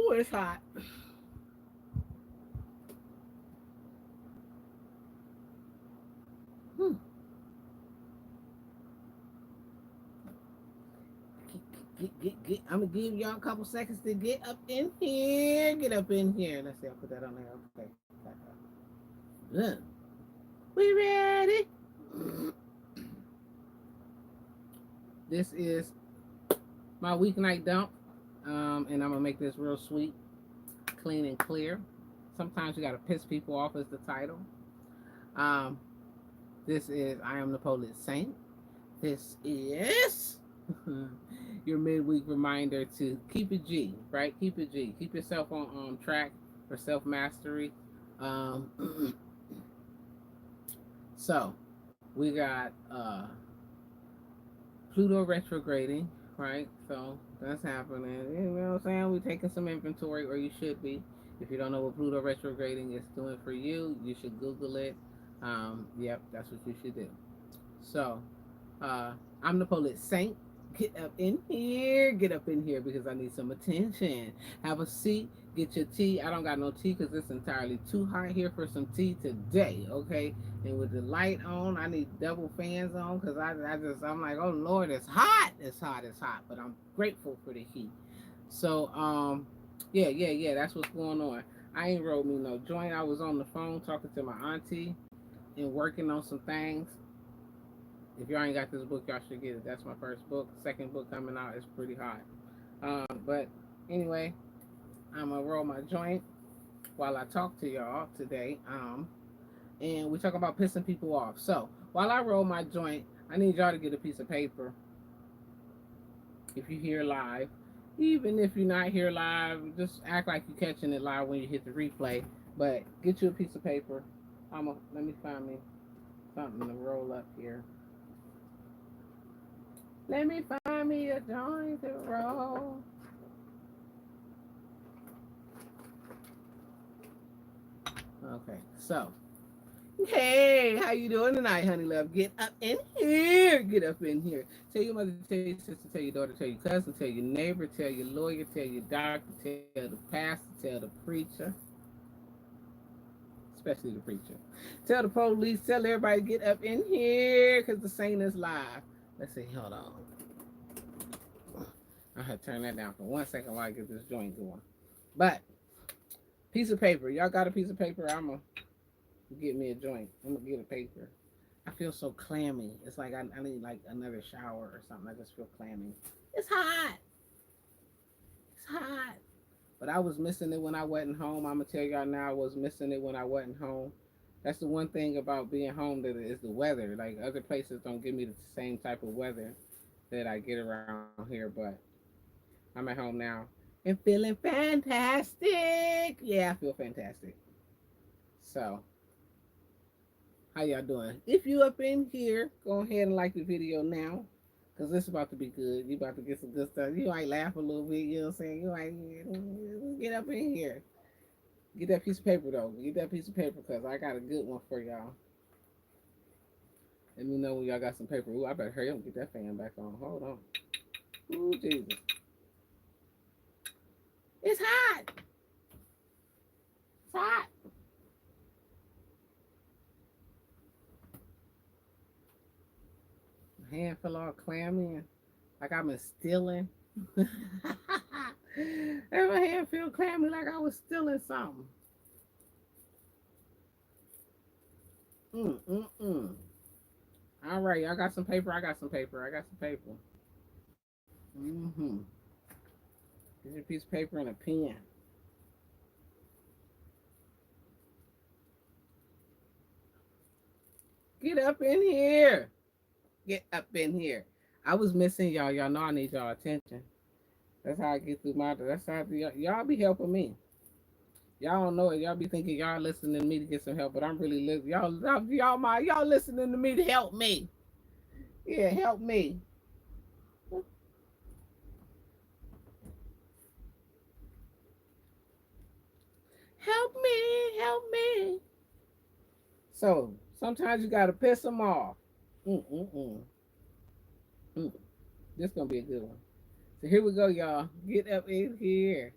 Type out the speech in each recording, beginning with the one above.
Ooh, it's hot. Hmm. I'm gonna give y'all a couple seconds to get up in here. Get up in here. Let's see. I'll put that on there. Okay. Look. We ready? This is my weeknight dump, and I'm gonna make this real sweet, clean and clear. Sometimes you gotta piss people off as the title. Um, this is I am the Polish Saint. This is your midweek reminder to keep it G, right? Keep it G. Keep yourself on track for self mastery. Um, so we got Pluto retrograding, right? So that's happening. You know what I'm saying? We're taking some inventory, or you should be. If you don't know what Pluto retrograding is doing for you, you should Google it. Yep, that's what you should do. So, I'm the Polish Saint. Get up in here. Get up in here because I need some attention. Have a seat. Get your tea. I don't got no tea because it's entirely too hot here for some tea today. Okay, and with the light on, I need double fans on because I'm like, oh Lord, it's hot. It's hot. It's hot. But I'm grateful for the heat. So yeah. That's what's going on. I ain't rolled me no joint. I was on the phone talking to my auntie and working on some things. If y'all ain't got this book, y'all should get it. That's my first book. Second book coming out is pretty hot. But anyway, I'm gonna roll my joint while I talk to y'all today. And we talk about pissing people off. So while I roll my joint, I need y'all to get a piece of paper. If you hear live, even if you're not here live, just act like you're catching it live when you hit the replay. But get you a piece of paper. Let me find me something to roll up here. Let me find me a joint to roll. Okay, so hey, how you doing tonight, honey love? Get up in here. Get up in here. Tell your mother, tell your sister, tell your daughter, tell your cousin, tell your neighbor, tell your lawyer, tell your doctor, tell the pastor, tell the preacher, especially the preacher. Tell the police, tell everybody get up in here because the saint is live. Let's see, hold on. I had to turn that down for 1 second while I get this joint going. But piece of paper. Y'all got a piece of paper? I'm going to get me a joint. I'm going to get a paper. I feel so clammy. It's like I need like another shower or something. I just feel clammy. It's hot. It's hot. But I was missing it when I wasn't home. I'm going to tell y'all now I was missing it when I wasn't home. That's the one thing about being home that is the weather. Like other places don't give me the same type of weather that I get around here, but I'm at home now and feeling fantastic. Yeah, I feel fantastic. So, how y'all doing? If you up in here, go ahead and like the video now. Cause this is about to be good. You about to get some good stuff. You might laugh a little bit, you know what I'm saying? You might get up in here. Get that piece of paper though. Get that piece of paper because I got a good one for y'all. Let me know when y'all got some paper. Ooh, I better hurry up and get that fan back on. Hold on. Ooh, Jesus. It's hot. It's hot. My hand feel all clammy and like I've been stealing. And my hand feel clammy like I was stealing something. Mm. All right, y'all got some paper. I got some paper. I got some paper. Mm-hmm. Get your piece of paper and a pen. Get up in here. Get up in here. I was missing y'all. Y'all know I need y'all attention. That's how I get through my. That's how y'all be helping me. Y'all don't know it. Y'all be thinking y'all listening to me to get some help, but I'm really listening. Y'all listening to me to help me. Yeah, help me. Help me. Help me. So sometimes you gotta piss them off. Mm-mm-mm. Mm. This gonna be a good one. So here we go, y'all. Get up in here.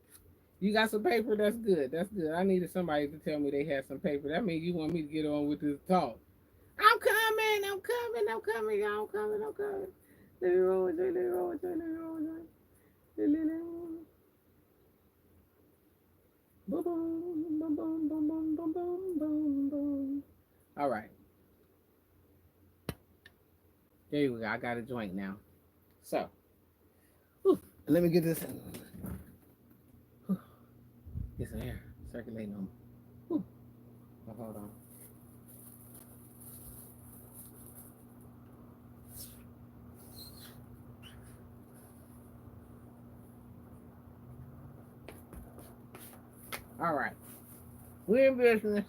You got some paper? That's good. That's good. I needed somebody to tell me they had some paper. That means you want me to get on with this talk. I'm coming. I'm coming. I'm coming. Y'all. I'm coming. I'm coming. Let me roll with it. Let me roll with it. Let me roll with it. Let me roll. Boom, boom, boom, boom, boom, boom, boom, boom, boom, boom. All right. There you go. I got a joint now. So, whew, let me get this. Whew, get some air circulating on me. Whew. Oh, hold on. All right. We're in business.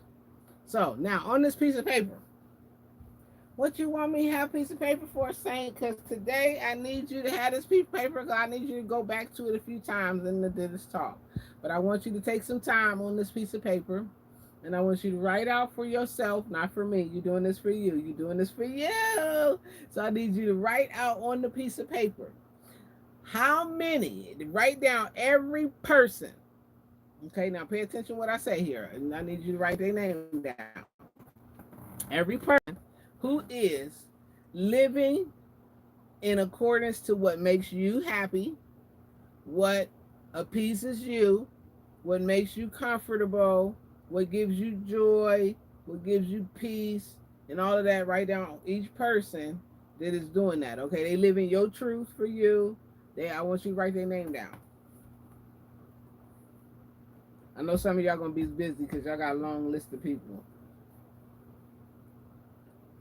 So now on this piece of paper, what you want me to have a piece of paper for, Saint? Because today I need you to have this piece of paper because I need you to go back to it a few times in this talk. But I want you to take some time on this piece of paper and I want you to write out for yourself, not for me. You're doing this for you. You're doing this for you. So I need you to write out on the piece of paper how many, write down every person. Okay, now pay attention to what I say here. And I need you to write their name down. Every person who is living in accordance to what makes you happy, what appeases you, what makes you comfortable, what gives you joy, what gives you peace, and all of that. Write down each person that is doing that. Okay, they live in your truth for you. I want you to write their name down. I know some of y'all gonna be busy because y'all got a long list of people.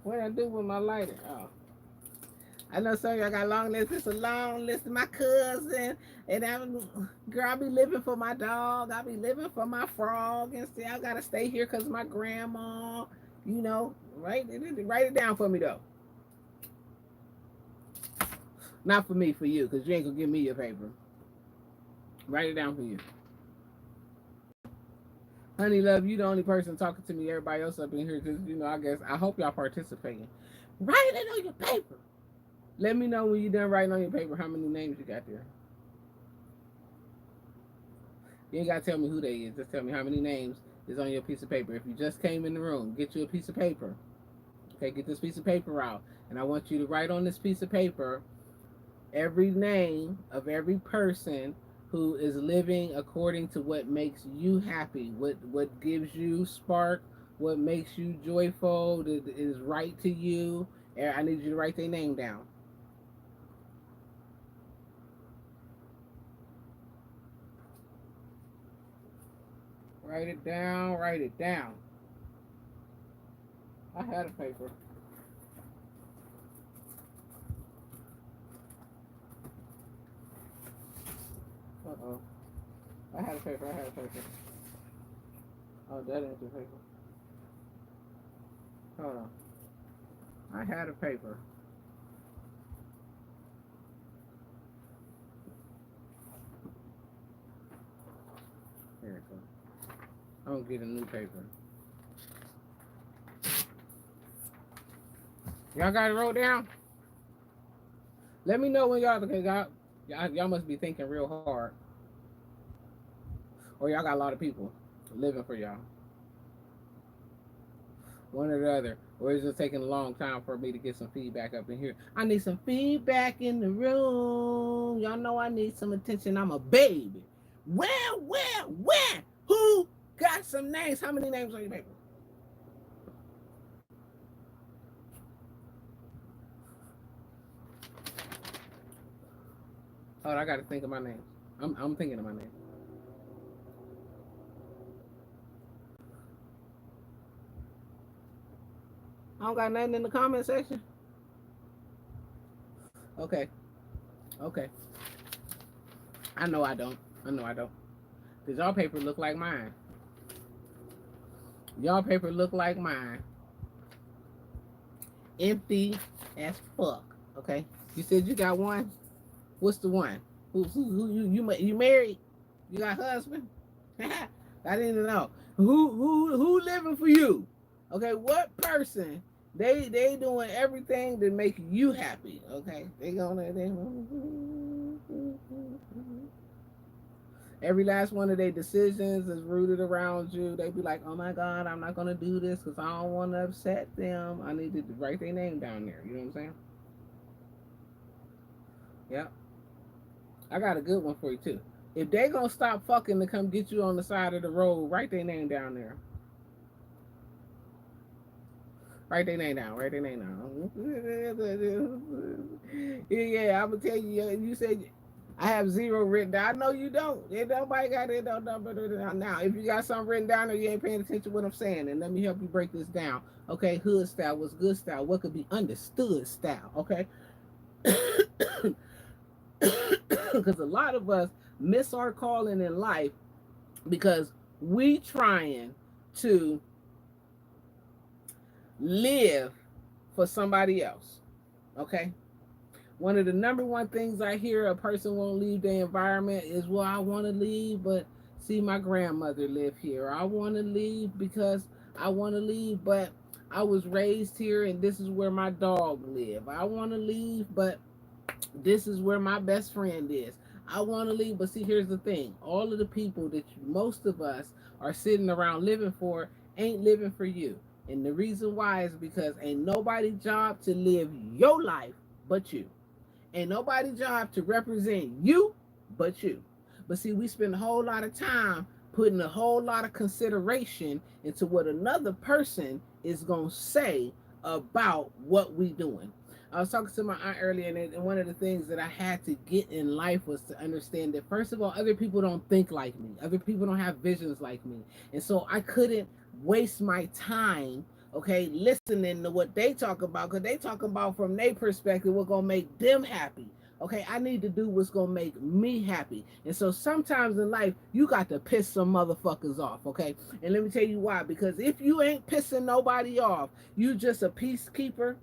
What did I do with my lighter? Oh. I know some of y'all got a long list. It's a long list of my cousin. And girl, I be living for my dog. I be living for my frog. And see, I gotta stay here because my grandma, you know, write it down for me though. Not for me, for you, because you ain't gonna give me your paper. Write it down for you. Honey Love, you the only person talking to me. Everybody else up in here, because, you know, I hope y'all participating. Write it on your paper. Let me know when you're done writing on your paper how many names you got there. You ain't got to tell me who they is. Just tell me how many names is on your piece of paper. If you just came in the room, get you a piece of paper. Okay, get this piece of paper out. And I want you to write on this piece of paper every name of every person who is living according to what makes you happy, what gives you spark, what makes you joyful, that is right to you. I need you to write their name down. Write it down, write it down. I had a paper. Uh-oh. I had a paper. Oh, that ain't the paper. Hold on. I had a paper. Here it goes. I'm gonna get a new paper. Y'all got it wrote down? Let me know when y'all must be thinking real hard. Or y'all got a lot of people living for y'all. One or the other. Or it's just taking a long time for me to get some feedback up in here. I need some feedback in the room. Y'all know I need some attention. I'm a baby. Where? Who got some names? How many names on your paper? Hold on, I gotta think of my names. I'm thinking of my name. I don't got nothing in the comment section. Okay. I know I don't. Cause y'all paper look like mine. Empty as fuck. Okay. You said you got one. What's the one? Who you married? You got a husband? I didn't know. Who living for you? Okay, what person? They doing everything to make you happy. Okay, Every last one of their decisions is rooted around you. They be like, oh my God, I'm not going to do this because I don't want to upset them. I need to write their name down there. You know what I'm saying? Yep. I got a good one for you too. If they gonna stop fucking to come get you on the side of the road, write their name down there. Write their name down. Write their name down. Yeah, I'm gonna tell you. You said I have zero written down. I know you don't. If nobody got it, don't number down. Now, if you got something written down or you ain't paying attention to what I'm saying, then let me help you break this down. Okay, hood style. What's good style? What could be understood style? Okay. Because a lot of us miss our calling in life because we trying to live for somebody else. Okay. One of the number one things I hear a person won't leave their environment is, well, I want to leave, but see my grandmother live here. I want to leave because I want to leave, but I was raised here and this is where my dog live. I want to leave, but this is where my best friend is. I want to leave, but see, here's the thing. All of the people that most of us are sitting around living for ain't living for you. And the reason why is because ain't nobody job to live your life but you. Ain't nobody job to represent you but you. But see, we spend a whole lot of time putting a whole lot of consideration into what another person is going to say about what we doing. I was talking to my aunt earlier, and one of the things that I had to get in life was to understand that, first of all, other people don't think like me. Other people don't have visions like me. And so I couldn't waste my time, okay, listening to what they talk about, because they talk about from their perspective what's going to make them happy. Okay, I need to do what's going to make me happy. And so sometimes in life, you got to piss some motherfuckers off, okay? And let me tell you why. Because if you ain't pissing nobody off, you just a peacekeeper.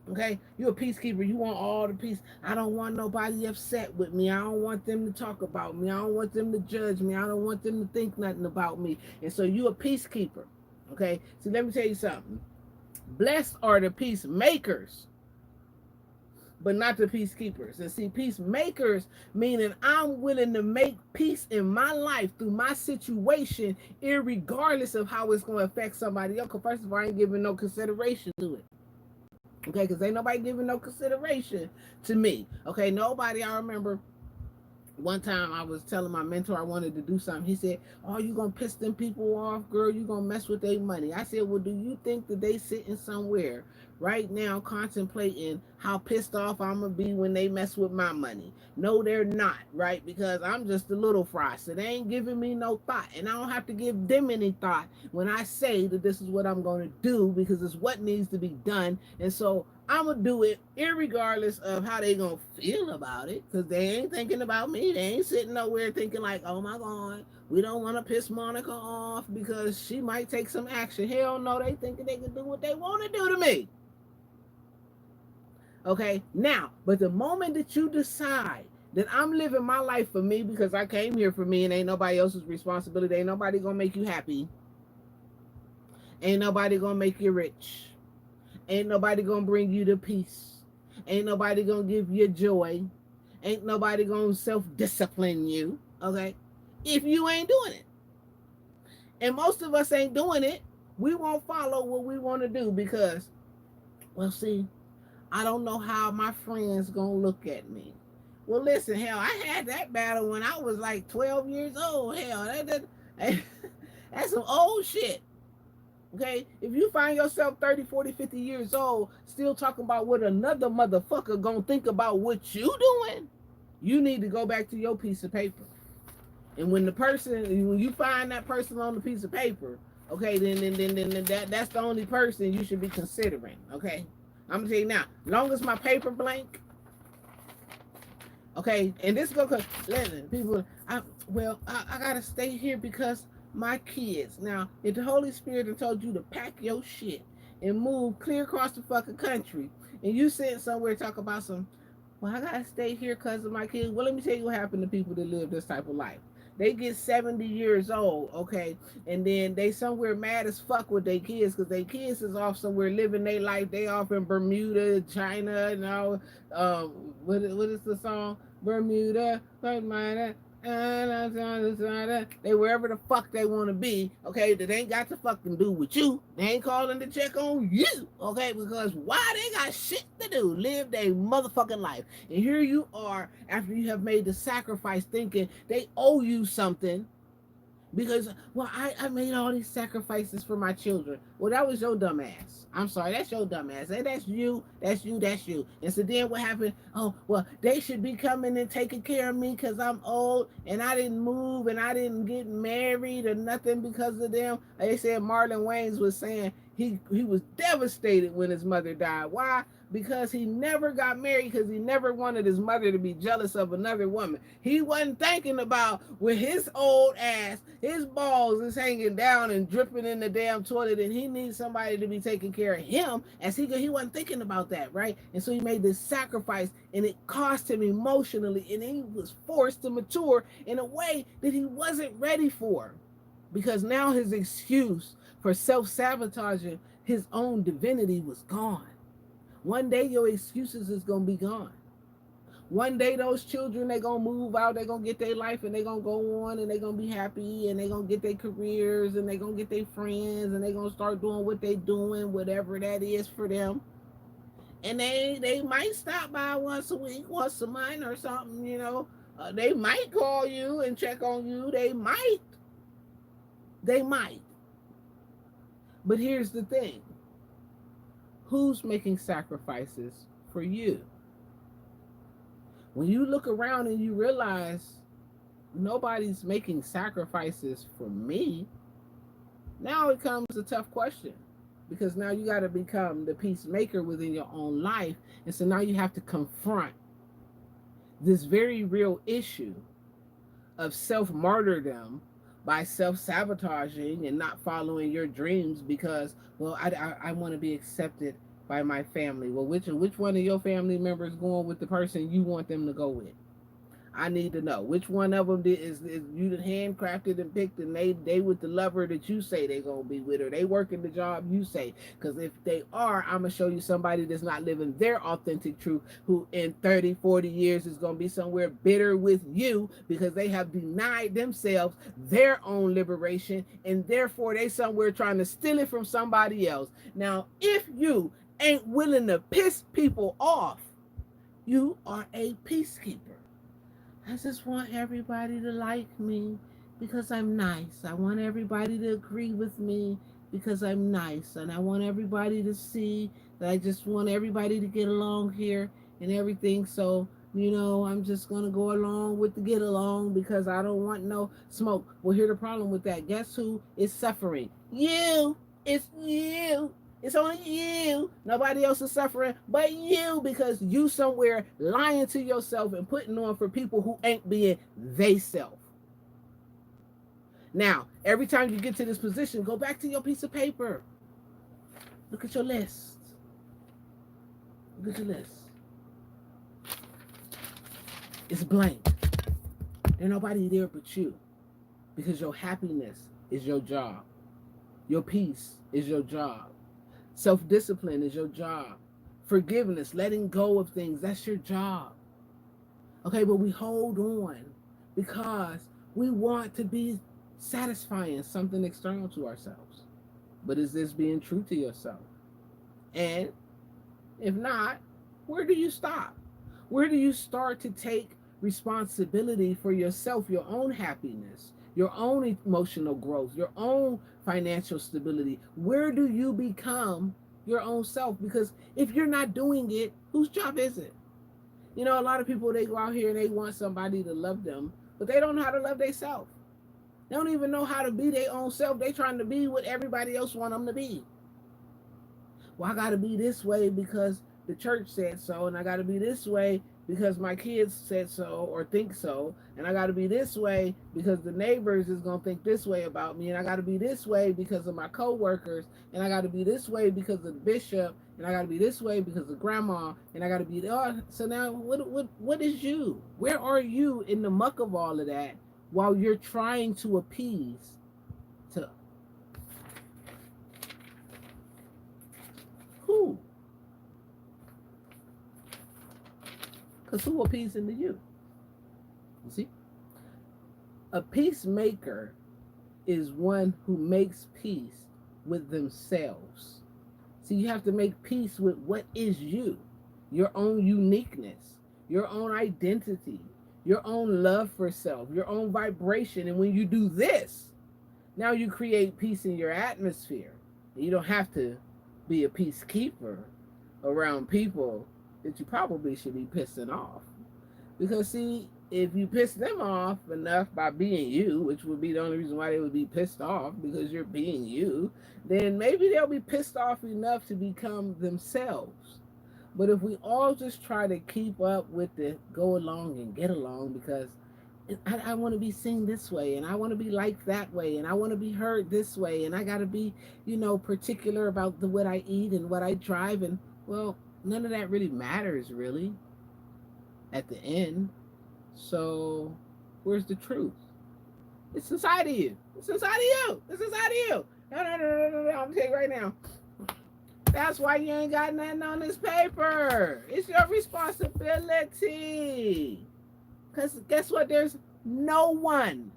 Okay, you're a peacekeeper. You want all the peace. I don't want nobody upset with me. I don't want them to talk about me. I don't want them to judge me. I don't want them to think nothing about me. And so you're a peacekeeper. Okay, so let me tell you something. Blessed are the peacemakers, but not the peacekeepers. And see, peacemakers meaning I'm willing to make peace in my life through my situation, irregardless of how it's going to affect somebody else. Because first of all, I ain't giving no consideration to it. Okay, because ain't nobody giving no consideration to me. Okay, nobody. I remember one time I was telling my mentor I wanted to do something. He said, oh, you going to piss them people off, girl? You going to mess with their money. I said, well, do you think that they sitting somewhere right now contemplating how pissed off I'm going to be when they mess with my money? No, they're not, right? Because I'm just a little fry. So they ain't giving me no thought. And I don't have to give them any thought when I say that this is what I'm going to do, because it's what needs to be done. And so I'm going to do it irregardless of how they going to feel about it, because they ain't thinking about me. They ain't sitting nowhere thinking like, oh my God, we don't want to piss Monica off because she might take some action. Hell no, they thinking they can do what they want to do to me. Okay, now, but the moment that you decide that I'm living my life for me because I came here for me and ain't nobody else's responsibility, ain't nobody going to make you happy. Ain't nobody going to make you rich. Ain't nobody gonna bring you the peace. Ain't nobody gonna give you joy. Ain't nobody gonna self-discipline you, okay? If you ain't doing it. And most of us ain't doing it. We won't follow what we want to do because, well, see, I don't know how my friends gonna look at me. Well, listen, hell, I had that battle when I was like 12 years old. Hell, that's some old shit. Okay, if you find yourself 30, 40, 50 years old still talking about what another motherfucker gonna think about what you doing, you need to go back to your piece of paper. And when you find that person on the piece of paper, okay, then that's the only person you should be considering. Okay, I'm gonna tell you now, long as my paper blank, okay, and this go cause listen, people, I gotta stay here because my kids. Now, if the Holy Spirit had told you to pack your shit and move clear across the fucking country, and you sitting somewhere talk about some, well, I gotta stay here because of my kids. Well, let me tell you what happened to people that live this type of life. They get 70 years old, okay, and then they somewhere mad as fuck with their kids because their kids is off somewhere living their life. They off in Bermuda, China, what is the song? Bermuda, And they wherever the fuck they want to be, okay, that ain't got to fucking do with you. They ain't calling to check on you, okay, because why? They got shit to do, live their motherfucking life. And here you are, after you have made the sacrifice, thinking they owe you something, because, well, I made all these sacrifices for my children. Well, that was your dumb ass. I'm sorry, that's your dumb ass. Hey, that's you, that's you, that's you. And so then what happened? Oh, well, they should be coming and taking care of me because I'm old and I didn't move and I didn't get married or nothing because of them. They said Marlon Wayans was saying he was devastated when his mother died. Why? Because he never got married, because he never wanted his mother to be jealous of another woman. He wasn't thinking about when his old ass, his balls is hanging down and dripping in the damn toilet, and he needs somebody to be taking care of him. As he wasn't thinking about that, right? And so he made this sacrifice, and it cost him emotionally, and he was forced to mature in a way that he wasn't ready for, because now his excuse for self-sabotaging his own divinity was gone. One day your excuses is gonna be gone. One day those children, they gonna move out, they gonna get their life, and they gonna go on, and they gonna be happy, and they gonna get their careers, and they gonna get their friends, and they gonna start doing what they doing, whatever that is for them. And they might stop by once a week, once a month or something, you know. They might call you and check on you. They might. They might. But here's the thing. Who's making sacrifices for you? When you look around and you realize nobody's making sacrifices for me, now it comes a tough question, because now you got to become the peacemaker within your own life. And so now you have to confront this very real issue of self-martyrdom by self-sabotaging and not following your dreams because, well, I want to be accepted by my family. Well, which one of your family members going with the person you want them to go with? I need to know which one of them is you handcrafted and picked, and they with the lover that you say they gonna be with, or they working the job you say. Because if they are, I'm gonna show you somebody that's not living their authentic truth, who in 30, 40 years is gonna be somewhere bitter with you because they have denied themselves their own liberation, and therefore they somewhere trying to steal it from somebody else. Now, if you ain't willing to piss people off, you are a peacekeeper. I just want everybody to like me because I'm nice. I want everybody to agree with me because I'm nice. And I want everybody to see that I just want everybody to get along here and everything. So, you know, I'm just going to go along with the get along because I don't want no smoke. Well, here's the problem with that. Guess who is suffering? You. It's you. It's only you. Nobody else is suffering but you, because you somewhere lying to yourself and putting on for people who ain't being they self. Now, every time you get to this position, go back to your piece of paper. Look at your list. Look at your list. It's blank. There's nobody there but you, because your happiness is your job. Your peace is your job. Self-discipline is your job. Forgiveness, letting go of things, that's your job. Okay, but we hold on because we want to be satisfying something external to ourselves. But is this being true to yourself? And if not, where do you stop? Where do you start to take responsibility for yourself, your own happiness, your own emotional growth, your own financial stability? Where do you become your own self? Because if you're not doing it, whose job is it? You know, a lot of people, they go out here and they want somebody to love them, but they don't know how to love themselves. They don't even know how to be their own self. They trying to be what everybody else want them to be. Well, I got to be this way because the church said so, and I got to be this way because my kids said so or think so, and I got to be this way because the neighbors is going to think this way about me, and I got to be this way because of my coworkers, and I got to be this way because of the bishop, and I got to be this way because of grandma, and I got to be so now what is you? Where are you in the muck of all of that while you're trying to appease to who? Because who appeasing to you? You see? A peacemaker is one who makes peace with themselves. See, you have to make peace with what is you, your own uniqueness, your own identity, your own love for self, your own vibration. And when you do this, now you create peace in your atmosphere. You don't have to be a peacekeeper around people that you probably should be pissing off. Because, see, if you piss them off enough by being you, which would be the only reason why they would be pissed off, because you're being you, then maybe they'll be pissed off enough to become themselves. But if we all just try to keep up with the go along and get along, because I want to be seen this way, and I want to be liked that way, and I want to be heard this way, and I got to be, particular about what I eat and what I drive, and, well, none of that really matters, really, at the end. So, where's the truth? It's inside of you. It's inside of you. It's inside of you. No. I'm going to tell you right now. That's why you ain't got nothing on this paper. It's your responsibility. Because guess what? There's no one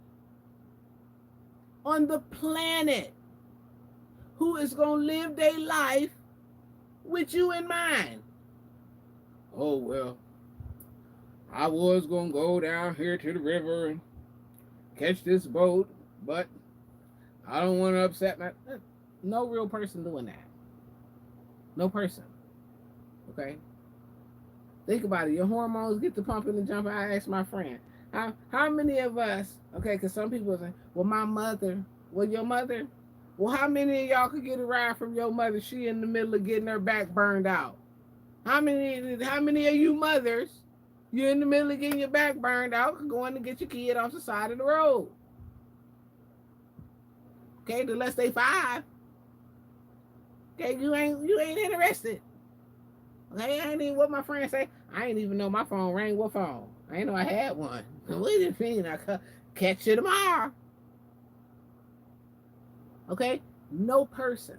on the planet who is going to live their life with you in mind. Oh, well, I was going to go down here to the river and catch this boat, but I don't want to upset my... No real person doing that. No person. Okay? Think about it. Your hormones get to pumping and jumping. I asked my friend, how many of us, okay, because some people say, well, my mother, well, your mother, well, how many of y'all could get a ride from your mother? She in the middle of getting her back burned out. How many of you mothers, you're in the middle of getting your back burned out, going to get your kid off the side of the road? Okay, unless they 5. Okay, you ain't interested. Okay, I ain't even what my friend say. I ain't even know my phone rang. What phone? I ain't know I had one. What did it mean? I catch you tomorrow. Okay, no person.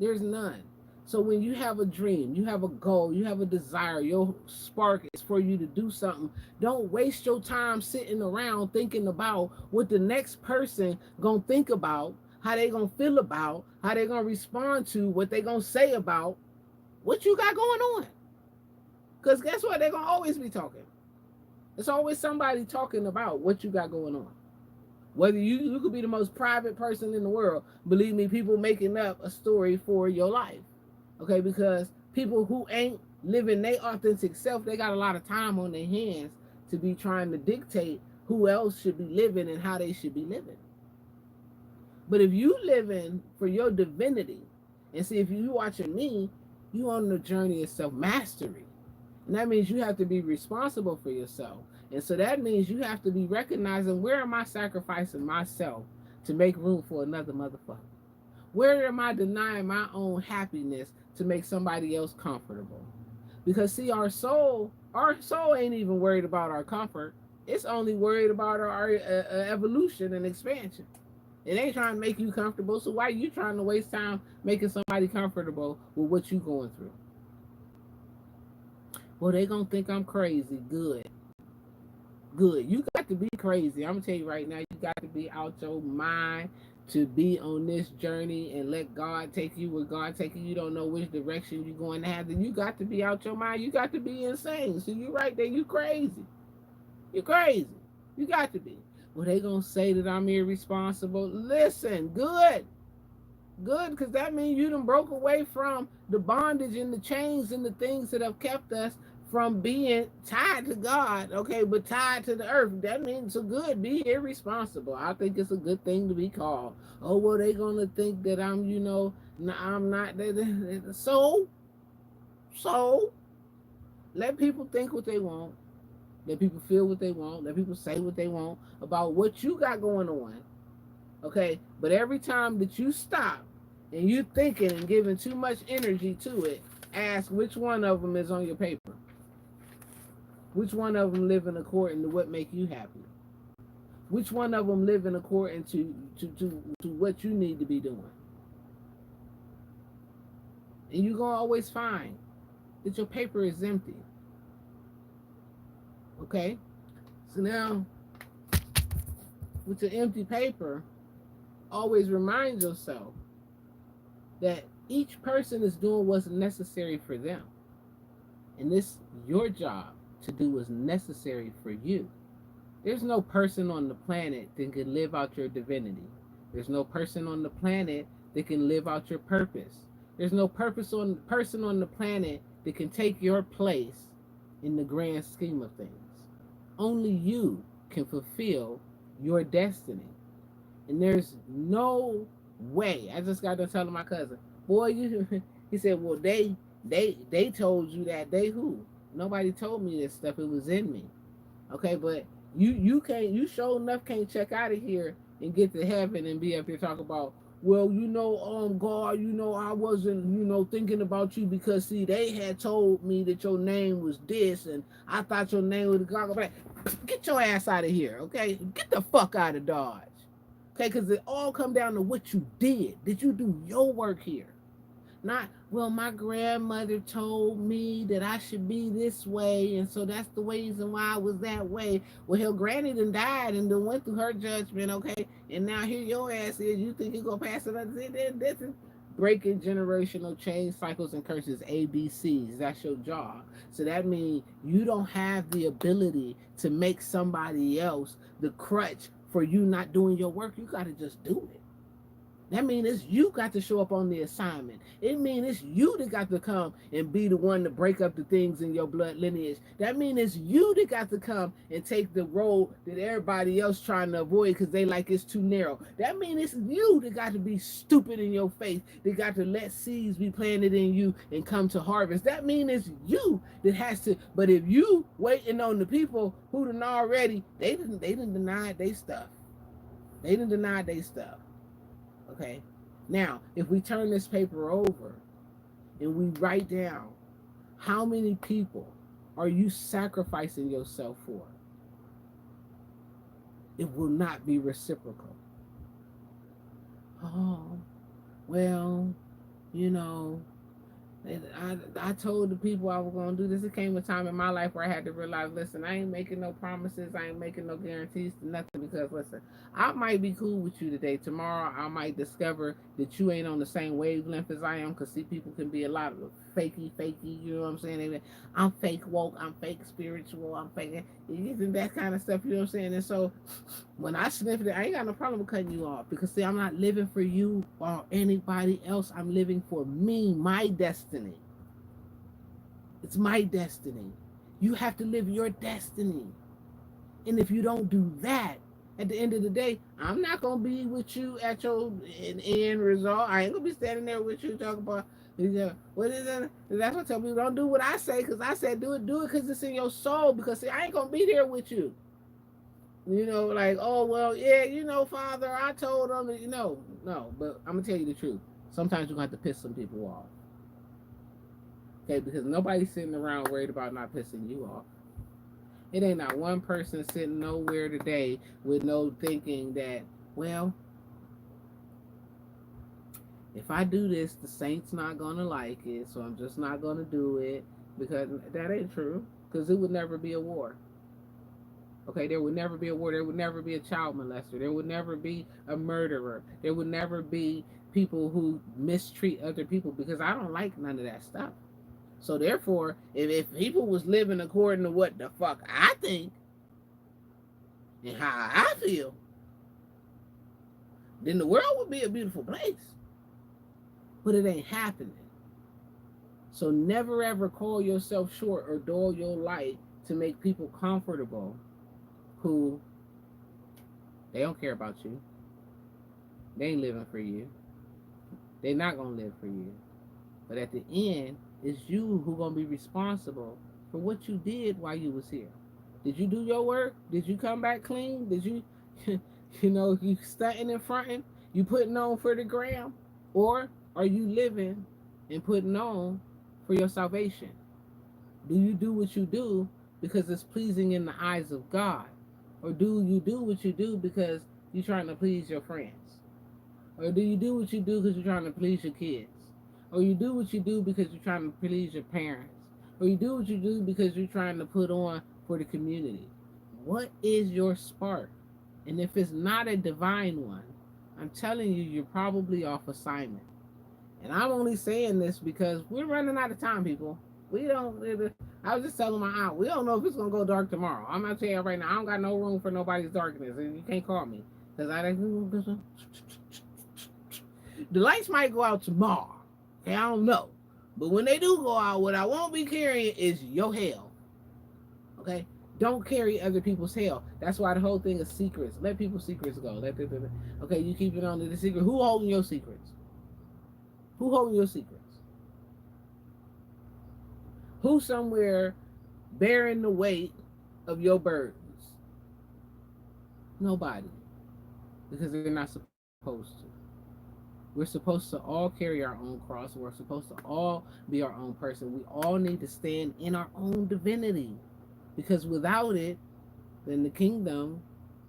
There's none. So when you have a dream, you have a goal, you have a desire, your spark is for you to do something. Don't waste your time sitting around thinking about what the next person gonna think about, how they gonna feel about, how they gonna respond to, what they gonna say about what you got going on. Because guess what? They're gonna always be talking. There's always somebody talking about what you got going on. Whether you could be the most private person in the world, believe me, people making up a story for your life. Okay, because people who ain't living their authentic self, they got a lot of time on their hands to be trying to dictate who else should be living and how they should be living. But if you living for your divinity, and see, if you watching me, you on the journey of self-mastery. And that means you have to be responsible for yourself. And so that means you have to be recognizing, where am I sacrificing myself to make room for another motherfucker? Where am I denying my own happiness to make somebody else comfortable? Because see, our soul ain't even worried about our comfort. It's only worried about our evolution and expansion. It ain't trying to make you comfortable. So why are you trying to waste time making somebody comfortable with what you going through? Well, they gonna think I'm crazy. Good. You got to be crazy. I'm gonna tell you right now, you got to be out your mind to be on this journey and let God take you where God take you. You don't know which direction you're going to have. Then you got to be out your mind. You got to be insane. So you're right there. You crazy. You're crazy. You got to be. Well, they gonna say that I'm irresponsible. Listen, good, because that means you done broke away from the bondage and the chains and the things that have kept us from being tied to God, okay, but tied to the earth. That means so good. Be irresponsible. I think it's a good thing to be called. Oh, well, they gonna think that I'm, I'm not. So, let people think what they want. Let people feel what they want. Let people say what they want about what you got going on, okay? But every time that you stop and you thinking and giving too much energy to it, ask which one of them is on your paper. Which one of them living according to what make you happy? Which one of them living according to what you need to be doing? And you're going to always find that your paper is empty. Okay? So now, with your empty paper, always remind yourself that each person is doing what's necessary for them. And this your job to do what's necessary for you. There's no person on the planet that can live out your divinity. There's no person on the planet that can live out your purpose. There's no person on the planet that can take your place in the grand scheme of things. Only you can fulfill your destiny. And there's no way. I just got to tell my cousin, boy, you. He said, well, they told you that. They who? Nobody told me this stuff. It was in me. Okay, but you can't. You sure enough can't check out of here and get to heaven and be up here talking about. Well, God, I wasn't, thinking about you because see, they had told me that your name was this, and I thought your name was God. Get your ass out of here, okay? Get the fuck out of Dodge. Okay, because it all come down to what you did. Did you do your work here? Not, well, my grandmother told me that I should be this way, and so that's the reason why I was that way. Well, hell, granny done died and then went through her judgment, okay? And now here your ass is, you think you're going to pass it on? This is breaking generational chain cycles and curses, ABCs. That's your job. So that means you don't have the ability to make somebody else the crutch for you not doing your work. You got to just do it. That means it's you got to show up on the assignment. It means it's you that got to come and be the one to break up the things in your blood lineage. That means it's you that got to come and take the road that everybody else trying to avoid because they like it's too narrow. That means it's you that got to be stupid in your face. They got to let seeds be planted in you and come to harvest. That means it's you that has to. But if you waiting on the people who done already, they didn't deny their stuff. They didn't deny their stuff. Okay, now if we turn this paper over and we write down how many people are you sacrificing yourself for, it will not be reciprocal. Oh, well, I told the people I was going to do this. It came a time in my life where I had to realize, listen, I ain't making no promises. I ain't making no guarantees to nothing because, listen, I might be cool with you today. Tomorrow, I might discover that you ain't on the same wavelength as I am because, see, people can be a lot of fakey, you know what I'm saying? I'm fake woke, I'm fake spiritual, I'm fake, and that kind of stuff, you know what I'm saying? And so when I sniff it, I ain't got no problem with cutting you off because, see, I'm not living for you or anybody else. I'm living for me, my destiny. It's my destiny. You have to live your destiny. And if you don't do that, at the end of the day, I'm not going to be with you at your end result. I ain't going to be standing there with you talking about, what is it? That's what I tell people, don't do what I say because I said do it because it's in your soul. Because, see, I ain't going to be there with you. Like, oh, well, yeah, Father, I told them, no, but I'm going to tell you the truth. Sometimes you're going to have to piss some people off. Okay, because nobody's sitting around worried about not pissing you off. It ain't not one person sitting nowhere today with no thinking that, well, if I do this, the saints not going to like it, so I'm just not going to do it, because that ain't true, because it would never be a war. Okay, there would never be a war. There would never be a child molester. There would never be a murderer. There would never be people who mistreat other people, because I don't like none of that stuff. So therefore, if people was living according to what the fuck I think and how I feel, then the world would be a beautiful place. But it ain't happening. So never ever call yourself short or dull your light to make people comfortable who they don't care about you. They ain't living for you. They're not going to live for you. But at the end, it's you who going to be responsible for what you did while you was here. Did you do your work? Did you come back clean? Did you, you stunting and fronting? You putting on for the gram? Or are you living and putting on for your salvation? Do you do what you do because it's pleasing in the eyes of God? Or do you do what you do because you're trying to please your friends? Or do you do what you do because you're trying to please your kids? Or you do what you do because you're trying to please your parents? Or you do what you do because you're trying to put on for the community? What is your spark? And if it's not a divine one, I'm telling you, you're probably off assignment. And I'm only saying this because we're running out of time, people. We don't. I was just telling my aunt, we don't know if it's gonna go dark tomorrow. I'm gonna tell you right now, I don't got no room for nobody's darkness, and you can't call me because the lights might go out tomorrow. Okay, I don't know, but when they do go out, what I won't be carrying is your hell. Okay, don't carry other people's hell. That's why the whole thing is secrets. Let people's secrets go. Okay, you keep it under the secret. Who holding your secrets? Who holding your secrets? Who somewhere bearing the weight of your burdens? Nobody. Because they're not supposed to. We're supposed to all carry our own cross. We're supposed to all be our own person. We all need to stand in our own divinity. Because without it, then the kingdom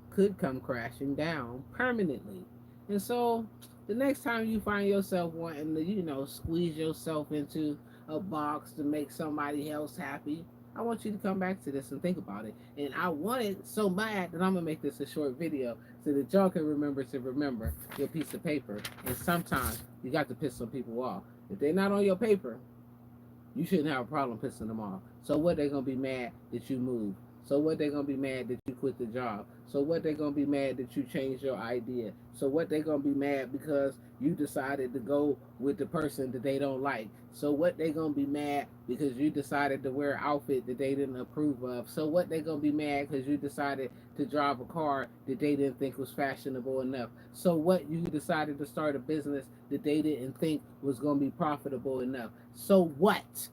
could come crashing down permanently. And so the next time you find yourself wanting to, squeeze yourself into a box to make somebody else happy, I want you to come back to this and think about it. And I want it so bad that I'm going to make this a short video so that y'all can remember your piece of paper. And sometimes you got to piss some people off. If they're not on your paper, you shouldn't have a problem pissing them off. So what, they gonna be mad that you moved? So what, they gonna be mad that you quit the job? So what, they gonna be mad that you changed your idea? So what, they gonna be mad because you decided to go with the person that they don't like? So what, they gonna be mad because you decided to wear an outfit that they didn't approve of? So what, they gonna be mad because you decided to drive a car that they didn't think was fashionable enough? So what, you decided to start a business that they didn't think was gonna be profitable enough? So what?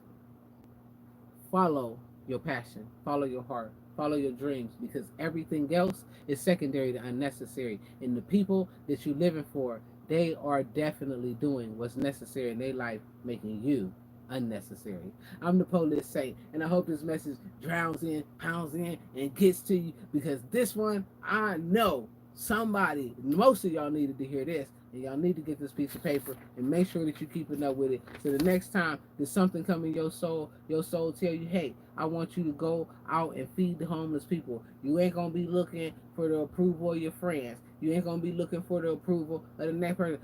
Follow your passion, follow your heart, follow your dreams, because everything else is secondary to unnecessary. And the people that you're living for, they are definitely doing what's necessary in their life, making you unnecessary. I'm the Police Saint, and I hope this message drowns in, pounds in, and gets to you, because this one, I know somebody, most of y'all needed to hear this, and y'all need to get this piece of paper and make sure that you're keeping up with it. So the next time there's something come in your soul tell you, hey, I want you to go out and feed the homeless people. You ain't gonna be looking for the approval of your friends. You ain't gonna be looking for the approval of the next person.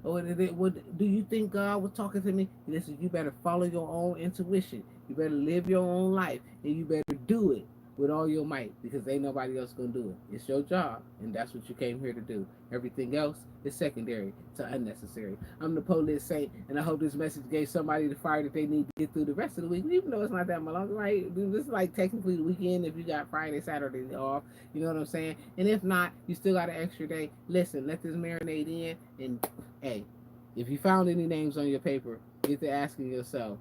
What do you think God was talking to me? Listen, you better follow your own intuition. You better live your own life, and you better do it with all your might, because ain't nobody else gonna do it. It's your job, and that's what you came here to do. Everything else is secondary to unnecessary. I'm the Police Saint, and I hope this message gave somebody the fire that they need to get through the rest of the week, even though it's not that much longer, right? This is like technically the weekend if you got Friday, Saturday off, you know what I'm saying? And if not, you still got an extra day. Listen, let this marinate in, and hey, if you found any names on your paper, get to asking yourself,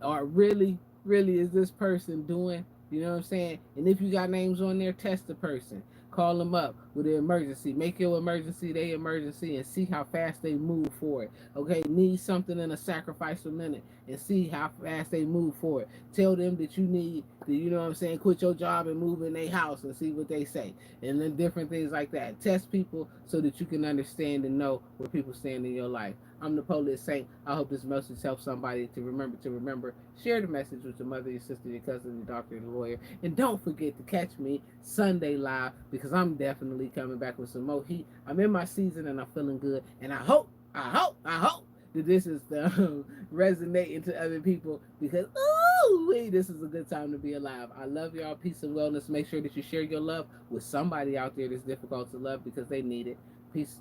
are really is this person doing, you know what I'm saying? And if you got names on there, test the person. Call them up with an emergency. Make your emergency their emergency and see how fast they move for it. Okay, need something in a sacrifice a minute and see how fast they move for it. Tell them that you need to, you know what I'm saying, quit your job and move in their house and see what they say. And then different things like that. Test people so that you can understand and know where people stand in your life. I'm the Police Saint. I hope this message helps somebody to remember. Share the message with your mother, your sister, your cousin, your doctor, your lawyer. And don't forget to catch me Sunday live, because I'm definitely coming back with some more heat. I'm in my season and I'm feeling good. And I hope that this is resonating to other people, because ooh, this is a good time to be alive. I love y'all. Peace and wellness. Make sure that you share your love with somebody out there that's difficult to love, because they need it. Peace.